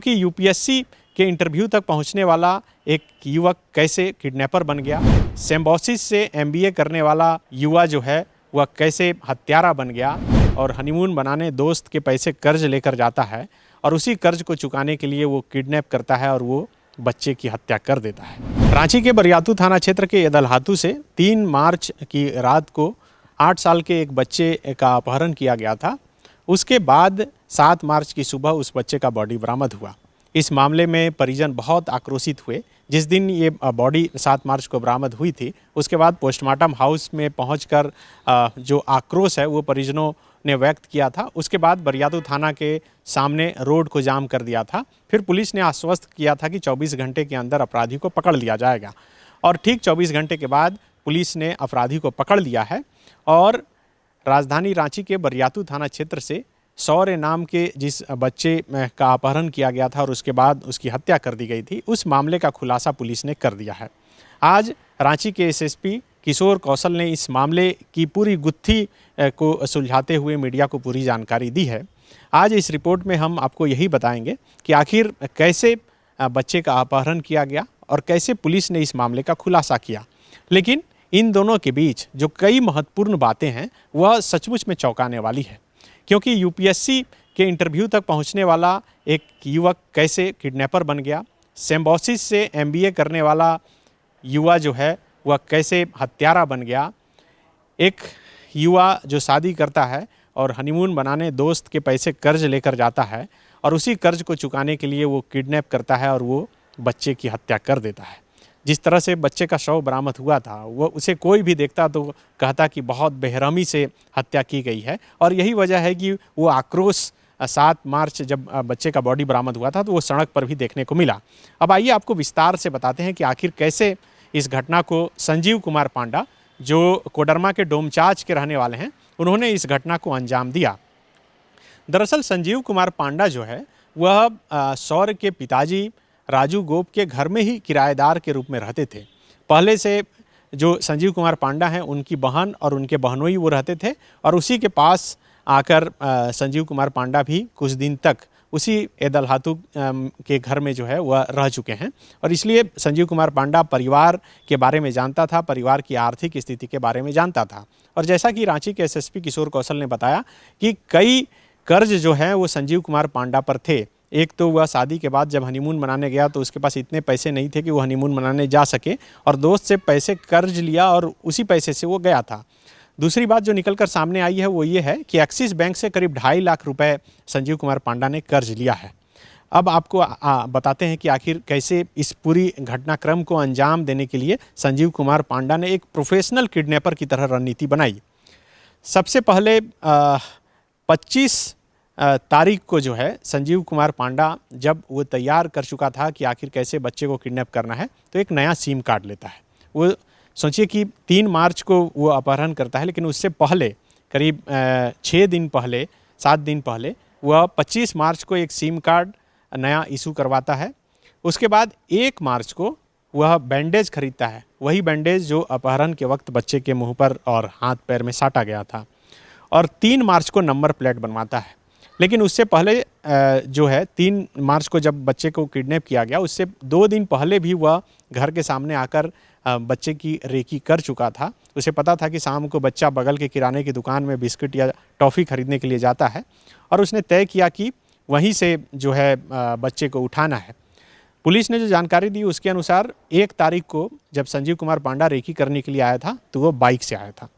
कि यूपीएससी के इंटरव्यू तक पहुंचने वाला एक युवक कैसे किडनैपर बन गया, सिम्बायोसिस से एमबीए करने वाला युवा जो है वह कैसे हत्यारा बन गया और हनीमून बनाने दोस्त के पैसे कर्ज लेकर जाता है और उसी कर्ज को चुकाने के लिए वो किडनैप करता है और वो बच्चे की हत्या कर देता है। रांची के बरियातू थाना क्षेत्र के एदलहातू से 3 मार्च की रात को 8 साल के एक बच्चे का अपहरण किया गया था। उसके बाद 7 मार्च की सुबह उस बच्चे का बॉडी बरामद हुआ। इस मामले में परिजन बहुत आक्रोशित हुए। जिस दिन ये बॉडी 7 मार्च को बरामद हुई थी, उसके बाद पोस्टमार्टम हाउस में पहुंचकर जो आक्रोश है वो परिजनों ने व्यक्त किया था। उसके बाद बरियातू थाना के सामने रोड को जाम कर दिया था। फिर पुलिस ने आश्वस्त किया था कि 24 घंटे के अंदर अपराधी को पकड़ लिया जाएगा और ठीक 24 घंटे के बाद पुलिस ने अपराधी को पकड़ लिया है और राजधानी रांची के बरियातू थाना क्षेत्र से शौर्य नाम के जिस बच्चे का अपहरण किया गया था और उसके बाद उसकी हत्या कर दी गई थी, उस मामले का खुलासा पुलिस ने कर दिया है। आज रांची के एसएसपी किशोर कौशल ने इस मामले की पूरी गुत्थी को सुलझाते हुए मीडिया को पूरी जानकारी दी है। आज इस रिपोर्ट में हम आपको यही बताएंगे कि आखिर कैसे बच्चे का अपहरण किया गया और कैसे पुलिस ने इस मामले का खुलासा किया। लेकिन इन दोनों के बीच जो कई महत्वपूर्ण बातें हैं वह सचमुच में चौंकाने वाली है, क्योंकि यूपीएससी के इंटरव्यू तक पहुंचने वाला एक युवक कैसे किडनैपर बन गया, सिम्बायोसिस से एमबीए करने वाला युवा जो है वह कैसे हत्यारा बन गया, एक युवा जो शादी करता है और हनीमून बनाने दोस्त के पैसे कर्ज लेकर जाता है और उसी कर्ज को चुकाने के लिए वो किडनैप करता है और वो बच्चे की हत्या कर देता है। जिस तरह से बच्चे का शव बरामद हुआ था वो उसे कोई भी देखता तो कहता कि बहुत बेरहमी से हत्या की गई है और यही वजह है कि वो आक्रोश 7 मार्च जब बच्चे का बॉडी बरामद हुआ था तो वो सड़क पर भी देखने को मिला। अब आइए आपको विस्तार से बताते हैं कि आखिर कैसे इस घटना को संजीव कुमार पांडा, जो कोडरमा के डोमचांच के रहने वाले हैं, उन्होंने इस घटना को अंजाम दिया। दरअसल संजीव कुमार पांडा जो है वह शौर्य के पिताजी राजू गोप के घर में ही किराएदार के रूप में रहते थे। पहले से जो संजीव कुमार पांडा हैं उनकी बहन और उनके बहनोई वो रहते थे और उसी के पास आकर संजीव कुमार पांडा भी कुछ दिन तक उसी एदलहातू के घर में जो है वह रह चुके हैं और इसलिए संजीव कुमार पांडा परिवार के बारे में जानता था, परिवार की आर्थिक स्थिति के बारे में जानता था। और जैसा कि रांची के एसएसपी किशोर कौशल ने बताया कि कई कर्ज जो हैं वो संजीव कुमार पांडा पर थे। एक तो वह शादी के बाद जब हनीमून मनाने गया तो उसके पास इतने पैसे नहीं थे कि वो हनीमून मनाने जा सके और दोस्त से पैसे कर्ज लिया और उसी पैसे से वो गया था। दूसरी बात जो निकलकर सामने आई है वो ये है कि एक्सिस बैंक से करीब 2.5 लाख रुपए संजीव कुमार पांडा ने कर्ज लिया है। अब आपको बताते हैं कि आखिर कैसे इस पूरी घटनाक्रम को अंजाम देने के लिए संजीव कुमार पांडा ने एक प्रोफेशनल किडनैपर की तरह रणनीति बनाई। सबसे पहले 25 तारीख को जो है संजीव कुमार पांडा जब वो तैयार कर चुका था कि आखिर कैसे बच्चे को किडनैप करना है तो एक नया सिम कार्ड लेता है। वो सोचिए कि 3 मार्च को वो अपहरण करता है, लेकिन उससे पहले करीब 6 दिन पहले 7 दिन पहले वह 25 मार्च को एक सिम कार्ड नया इशू करवाता है। उसके बाद 1 मार्च को वह बैंडेज खरीदता है, वही बैंडेज जो अपहरण के वक्त बच्चे के मुँह पर और हाथ पैर में साटा गया था, और 3 मार्च को नंबर प्लेट बनवाता है। लेकिन उससे पहले जो है 3 मार्च को जब बच्चे को किडनैप किया गया उससे 2 दिन पहले भी वह घर के सामने आकर बच्चे की रेकी कर चुका था। उसे पता था कि शाम को बच्चा बगल के किराने की दुकान में बिस्किट या टॉफ़ी खरीदने के लिए जाता है और उसने तय किया कि वहीं से जो है बच्चे को उठाना है। पुलिस ने जो जानकारी दी उसके अनुसार 1 तारीख को जब संजीव कुमार पांडा रेकी करने के लिए आया था तो वो बाइक से आया था।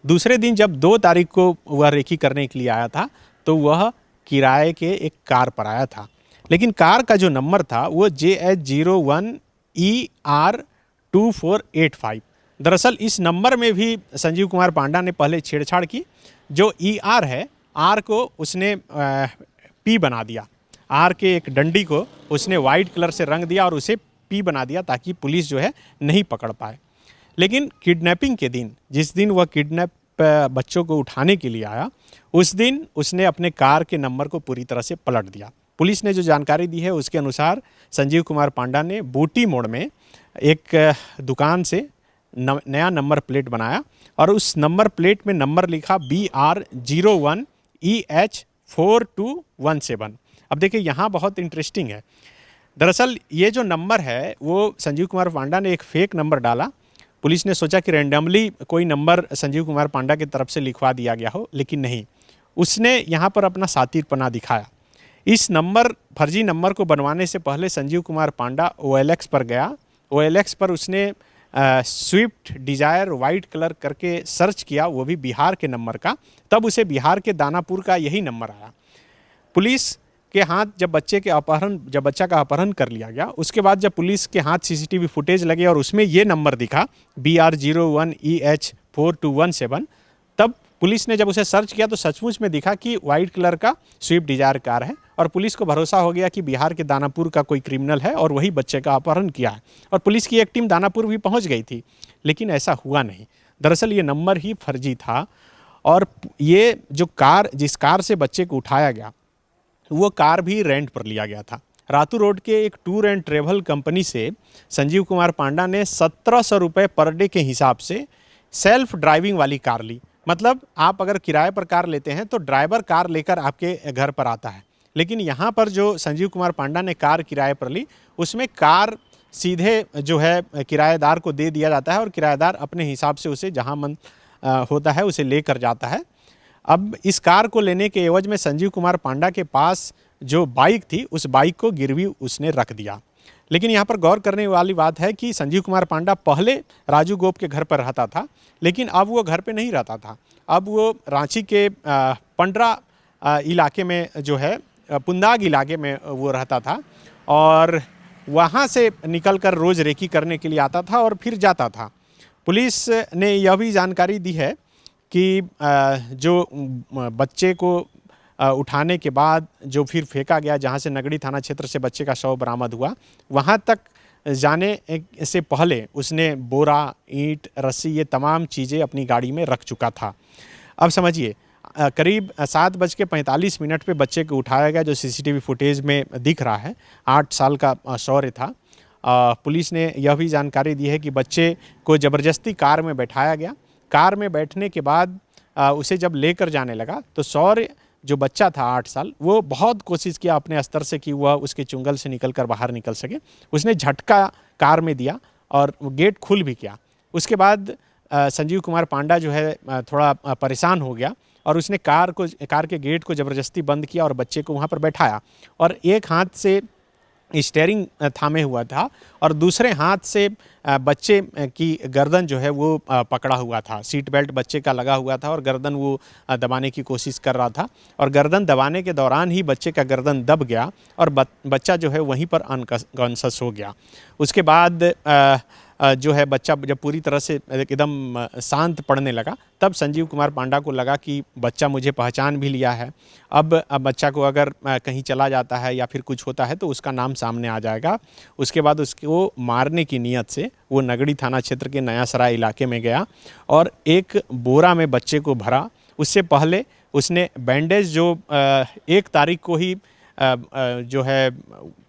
दूसरे दिन जब 2 तारीख को वह रेकी करने के लिए आया था तो वह किराए के एक कार पर आया था, लेकिन कार का जो नंबर था वो JH01ER2485। दरअसल इस नंबर में भी संजीव कुमार पांडा ने पहले छेड़छाड़ की। जो ER है, R को उसने P बना दिया, R के एक डंडी को उसने वाइट कलर से रंग दिया और उसे P बना दिया ताकि पुलिस जो है नहीं पकड़ पाए। लेकिन किडनैपिंग के दिन, जिस दिन वह किडनैप बच्चों को उठाने के लिए आया, उस दिन उसने अपने कार के नंबर को पूरी तरह से पलट दिया। पुलिस ने जो जानकारी दी है उसके अनुसार संजीव कुमार पांडा ने बूटी मोड़ में एक दुकान से नया नंबर प्लेट बनाया और उस नंबर प्लेट में नंबर लिखा BR01EH4217 अब देखिए यहाँ बहुत इंटरेस्टिंग है। दरअसल ये जो नंबर है वो संजीव कुमार पांडा ने एक फेक नंबर डाला। पुलिस ने सोचा कि रैंडमली कोई नंबर संजीव कुमार पांडा की तरफ से लिखवा दिया गया हो, लेकिन नहीं, उसने यहाँ पर अपना सातिरपना दिखाया। इस फर्जी नंबर को बनवाने से पहले संजीव कुमार पांडा OLX पर गया। OLX पर उसने स्विफ्ट डिज़ायर वाइट कलर करके सर्च किया, वो भी बिहार के नंबर का। तब उसे बिहार के दानापुर का यही नंबर आया। पुलिस के हाथ जब बच्चा का अपहरण कर लिया गया, उसके बाद जब पुलिस के हाथ CCTV फुटेज लगे और उसमें ये नंबर दिखा BR01EH4217, तब पुलिस ने जब उसे सर्च किया तो सचमुच में दिखा कि वाइट कलर का स्विफ्ट डिज़ायर कार है और पुलिस को भरोसा हो गया कि बिहार के दानापुर का कोई क्रिमिनल है और वही बच्चे का अपहरण किया है। और पुलिस की एक टीम दानापुर भी पहुंच गई थी, लेकिन ऐसा हुआ नहीं। दरअसल ये नंबर ही फर्जी था और ये जो कार, जिस कार से बच्चे को उठाया गया, वो कार भी रेंट पर लिया गया था। रातू रोड के एक टूर एंड ट्रेवल कंपनी से संजीव कुमार पांडा ने 1700 रुपये पर डे के हिसाब से सेल्फ ड्राइविंग वाली कार ली। मतलब आप अगर किराए पर कार लेते हैं तो ड्राइवर कार लेकर आपके घर पर आता है, लेकिन यहाँ पर जो संजीव कुमार पांडा ने कार किराए पर ली, उसमें कार सीधे जो है किराएदार को दे दिया जाता है और किराएदार अपने हिसाब से उसे जहाँ मन होता है उसे लेकर जाता है। अब इस कार को लेने के एवज में संजीव कुमार पांडा के पास जो बाइक थी, उस बाइक को गिरवी उसने रख दिया। लेकिन यहाँ पर गौर करने वाली बात है कि संजीव कुमार पांडा पहले राजू गोप के घर पर रहता था, लेकिन अब वो घर पे नहीं रहता था। अब वो रांची के पंडरा इलाके में जो है पुंदाग इलाके में वो रहता था और वहाँ से निकलकर रोज़ रेकी करने के लिए आता था और फिर जाता था। पुलिस ने यह भी जानकारी दी है कि जो बच्चे को उठाने के बाद जो फिर फेंका गया, जहाँ से नगड़ी थाना क्षेत्र से बच्चे का शव बरामद हुआ, वहाँ तक जाने से पहले उसने बोरा, ईंट, रस्सी, ये तमाम चीज़ें अपनी गाड़ी में रख चुका था। अब समझिए, करीब 7:45 पे बच्चे को उठाया गया, जो CCTV फुटेज में दिख रहा है। 8 साल का शौर्य था। पुलिस ने यह भी जानकारी दी है कि बच्चे को ज़बरदस्ती कार में बैठाया गया। कार में बैठने के बाद उसे जब लेकर जाने लगा तो शौर्य जो बच्चा था 8 साल, वो बहुत कोशिश किया अपने स्तर से कि वह उसके चुंगल से निकलकर बाहर निकल सके। उसने झटका कार में दिया और गेट खुल भी गया। उसके बाद संजीव कुमार पांडा जो है थोड़ा परेशान हो गया और उसने कार के गेट को ज़बरदस्ती बंद किया और बच्चे को वहाँ पर बैठाया और एक हाथ से स्टीयरिंग थामे हुआ था और दूसरे हाथ से बच्चे की गर्दन जो है वो पकड़ा हुआ था। सीट बेल्ट बच्चे का लगा हुआ था और गर्दन वो दबाने की कोशिश कर रहा था और गर्दन दबाने के दौरान ही बच्चे का गर्दन दब गया और बच्चा जो है वहीं पर अनकॉन्शियस हो गया। उसके बाद जो है बच्चा जब पूरी तरह से एकदम शांत पड़ने लगा, तब संजीव कुमार पांडा को लगा कि बच्चा मुझे पहचान भी लिया है। अब बच्चा को अगर कहीं चला जाता है या फिर कुछ होता है तो उसका नाम सामने आ जाएगा। उसके बाद उसको मारने की नीयत से वो नगड़ी थाना क्षेत्र के नया सराय इलाके में गया और एक बोरा में बच्चे को भरा। उससे पहले उसने बैंडेज जो 1 तारीख को ही जो है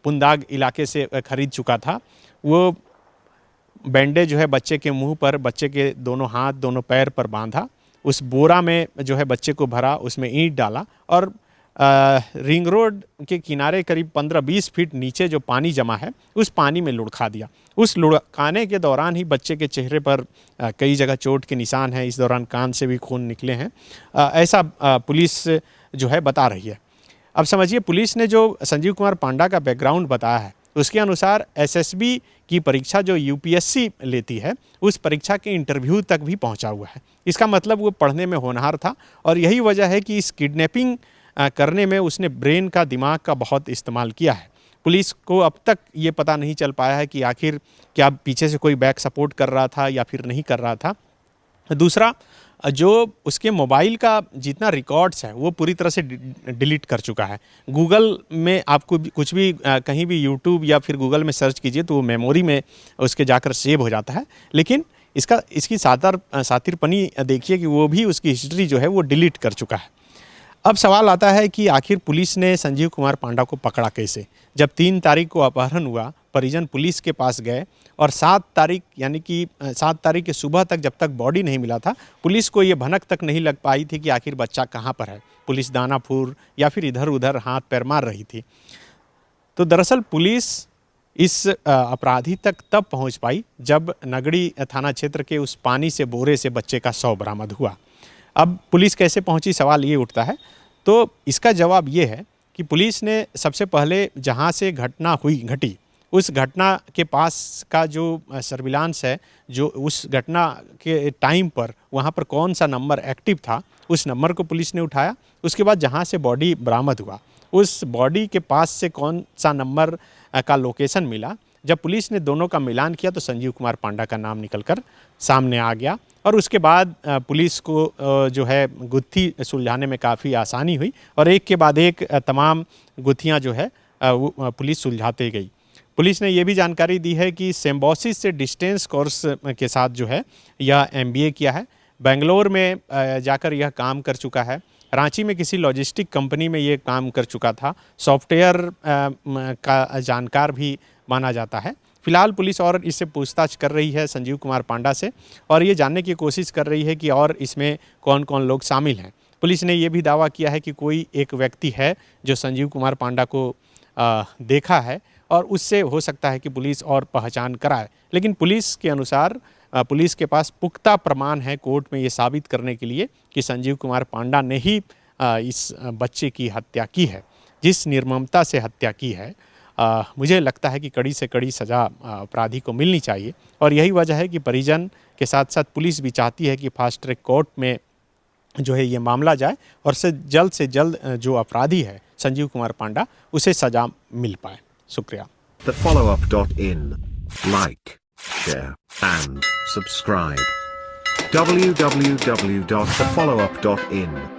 पुंदाग इलाके से खरीद चुका था, वो बैंडेज जो है बच्चे के मुंह पर, बच्चे के दोनों हाथ, दोनों पैर पर बांधा। उस बोरा में जो है बच्चे को भरा, उसमें ईंट डाला और रिंग रोड के किनारे करीब 15-20 फीट नीचे जो पानी जमा है, उस पानी में लुढ़का दिया। उस लुढ़काने के दौरान ही बच्चे के चेहरे पर कई जगह चोट के निशान हैं। इस दौरान कान से भी खून निकले हैं, ऐसा पुलिस जो है बता रही है। अब समझिए, पुलिस ने जो संजीव कुमार पांडा का बैकग्राउंड बताया है, उसके अनुसार SSB की परीक्षा जो UPSC लेती है, उस परीक्षा के इंटरव्यू तक भी पहुंचा हुआ है। इसका मतलब वो पढ़ने में होनहार था और यही वजह है कि इस किडनैपिंग करने में उसने ब्रेन का, दिमाग का बहुत इस्तेमाल किया है। पुलिस को अब तक ये पता नहीं चल पाया है कि आखिर क्या पीछे से कोई बैक सपोर्ट कर रहा था या फिर नहीं कर रहा था। दूसरा, जो उसके मोबाइल का जितना रिकॉर्ड्स है वो पूरी तरह से डिलीट कर चुका है। गूगल में आपको कुछ भी कहीं भी यूट्यूब या फिर गूगल में सर्च कीजिए तो वो मेमोरी में उसके जाकर सेव हो जाता है, लेकिन इसकी सातिरपनी देखिए कि वो भी उसकी हिस्ट्री जो है वो डिलीट कर चुका है। अब सवाल आता है कि आखिर पुलिस ने संजीव कुमार पांडा को पकड़ा कैसे, जब 3 तारीख को अपहरण हुआ, परिजन पुलिस के पास गए और 7 तारीख यानी कि 7 तारीख की सुबह तक जब तक बॉडी नहीं मिला था, पुलिस को ये भनक तक नहीं लग पाई थी कि आखिर बच्चा कहाँ पर है। पुलिस दानापुर या फिर इधर उधर हाथ पैर मार रही थी। तो दरअसल पुलिस इस अपराधी तक तब पहुंच पाई जब नगड़ी थाना क्षेत्र के उस पानी से बोरे से बच्चे का शव बरामद हुआ। अब पुलिस कैसे पहुंची, सवाल ये उठता है। तो इसका जवाब ये है कि पुलिस ने सबसे पहले जहां से घटना घटी उस घटना के पास का जो सर्विलांस है, जो उस घटना के टाइम पर वहां पर कौन सा नंबर एक्टिव था, उस नंबर को पुलिस ने उठाया। उसके बाद जहां से बॉडी बरामद हुआ उस बॉडी के पास से कौन सा नंबर का लोकेशन मिला, जब पुलिस ने दोनों का मिलान किया तो संजीव कुमार पांडा का नाम निकलकर सामने आ गया। और उसके बाद पुलिस को जो है गुत्थी सुलझाने में काफ़ी आसानी हुई और एक के बाद एक तमाम गुत्थियां जो है वो पुलिस सुलझाते गई। पुलिस ने ये भी जानकारी दी है कि सिम्बोसिस से डिस्टेंस कोर्स के साथ जो है यह MBA किया है। बेंगलोर में जाकर यह काम कर चुका है। रांची में किसी लॉजिस्टिक कंपनी में ये काम कर चुका था। सॉफ्टवेयर का जानकार भी माना जाता है। फिलहाल पुलिस और इससे पूछताछ कर रही है संजीव कुमार पांडा से और ये जानने की कोशिश कर रही है कि और इसमें कौन कौन लोग शामिल हैं। पुलिस ने ये भी दावा किया है कि कोई एक व्यक्ति है जो संजीव कुमार पांडा को देखा है और उससे हो सकता है कि पुलिस और पहचान कराए। लेकिन पुलिस के अनुसार पुलिस के पास पुख्ता प्रमाण है कोर्ट में ये साबित करने के लिए कि संजीव कुमार पांडा ने ही इस बच्चे की हत्या की है। जिस निर्ममता से हत्या की है, मुझे लगता है कि कड़ी से कड़ी सज़ा अपराधी को मिलनी चाहिए और यही वजह है कि परिजन के साथ साथ पुलिस भी चाहती है कि फास्ट ट्रैक कोर्ट में जो है ये मामला जाए और से जल्द जो अपराधी है संजीव कुमार पांडा उसे सज़ा मिल पाए। शुक्रिया। TheFollowUp.in. Like, share, and subscribe. www.thefollowup.in